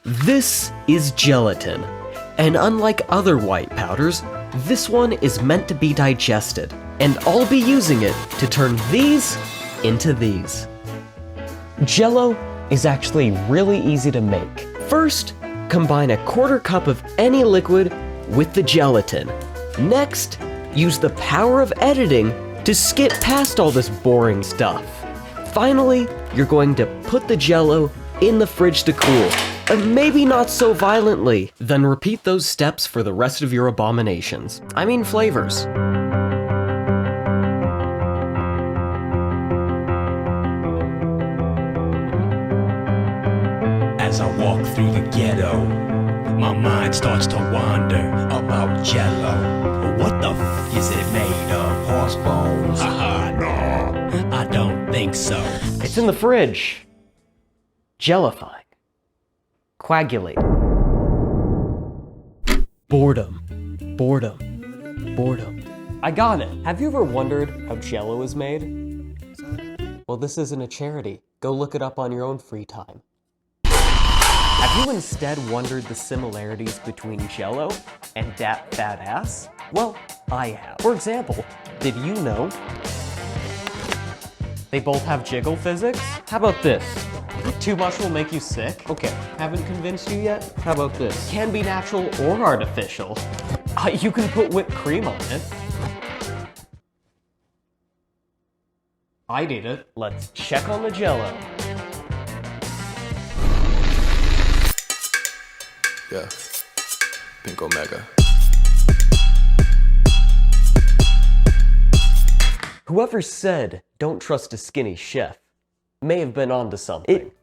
This is gelatin, and unlike other white powders, this one is meant to be digested, and I'll be using it to turn these into these. Jello is actually really easy to make. First, combine a quarter cup of any liquid with the gelatin. Next, use the power of editing to skip past all this boring stuff. Finally, you're going to put the Jello in the fridge to cool, maybe not so violently. Then repeat those steps for the rest of your abominations. I mean flavors. As I walk through the ghetto, my mind starts to wander about Jello. What the f is it made of? Horse bones? Haha, no, I don't think so. It's in the fridge. Jellifying. Coagulate. Boredom. Boredom. Boredom. I got it. Have you ever wondered how Jello is made? Well, this isn't a charity. Go look it up on your own free time. Have you instead wondered the similarities between Jello and that fat ass? Well, I have. For example, did you know they both have jiggle physics? How about this? Too much will make you sick? Okay, haven't convinced you yet? How about this? Can be natural or artificial. You can put whipped cream on it. I did it. Let's check on the Jello. Yeah, Pink Omega. Whoever said, don't trust a skinny chef, may have been onto something. It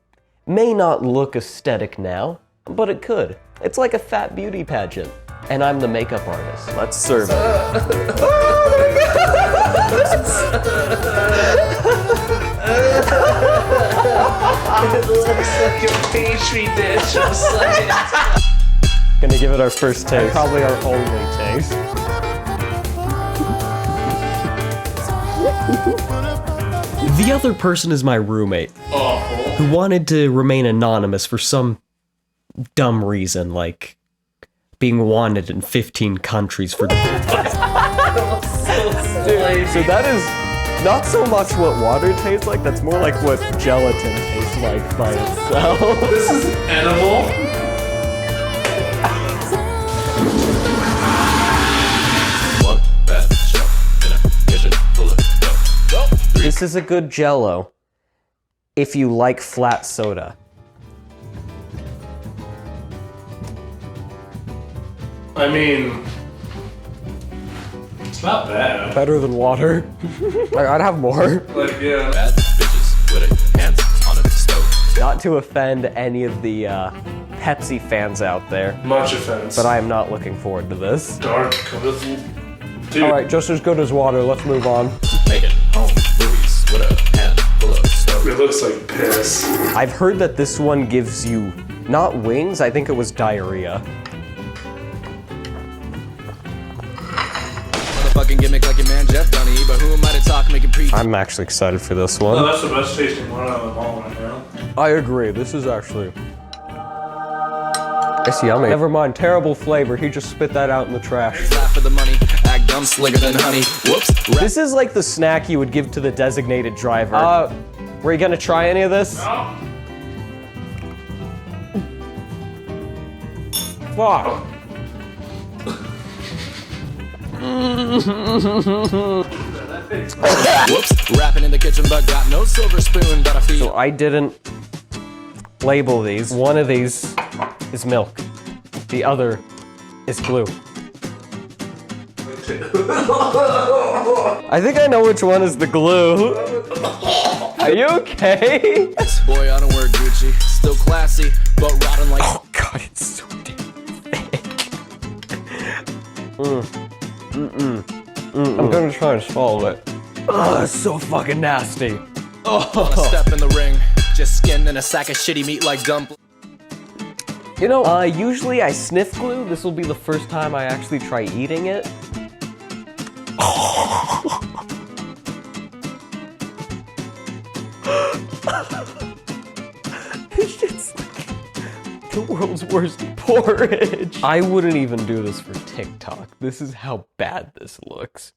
may not look aesthetic now, but it could. It's like a fat beauty pageant. And I'm the makeup artist. Let's serve it. It looks like a petri dish, I'm saying. Gonna give it our first taste. Probably our only taste. The other person is my roommate, who wanted to remain anonymous for some dumb reason, like being wanted in 15 countries for... So that is not so much what water tastes like, that's more like what gelatin tastes like by itself. This is edible. This is a good Jello if you like flat soda. I mean, it's not bad. Better than water. I'd have more. Like, yeah. Bad bitches with their hands on the stove. Not to offend any of the Pepsi fans out there, Much offense. but I am not looking forward to this. Dark, colorful. Dude. Alright, just as good as water, let's move on. Making home movies with a handful of stove. It looks like piss. I've heard that this one gives you, not wings, I think it was diarrhea. Motherfucking gimmick like your man Jeff Dunny, but who am I to talk making pre- I'm actually excited for this one. No, that's the best tasting one out of them all right now. I agree, this is actually... It's yummy. Never mind, terrible flavor, he just spit that out in the trash. Laugh for the money, act dumb, slicker than honey. Whoops. This is like the snack you would give to the designated driver. Were you gonna try any of this? No. Fuck. Whoops. Rapping in the kitchen, but got no silver spoon, but I feel. So I didn't label these. One of these is milk. The other is glue. I think I know which one is the glue. Are you okay? Boy, I don't wear Gucci. Still classy, but rotten like. Oh god, it's so damn thick. I'm gonna try and swallow it. Ugh, it's so fucking nasty. A step in the ring, just skin and a sack of shitty meat like dumplings. You know, usually I sniff glue. This will be the first time I actually try eating it. This shit's like The world's worst porridge. I wouldn't even do this for TikTok. This is how bad this looks.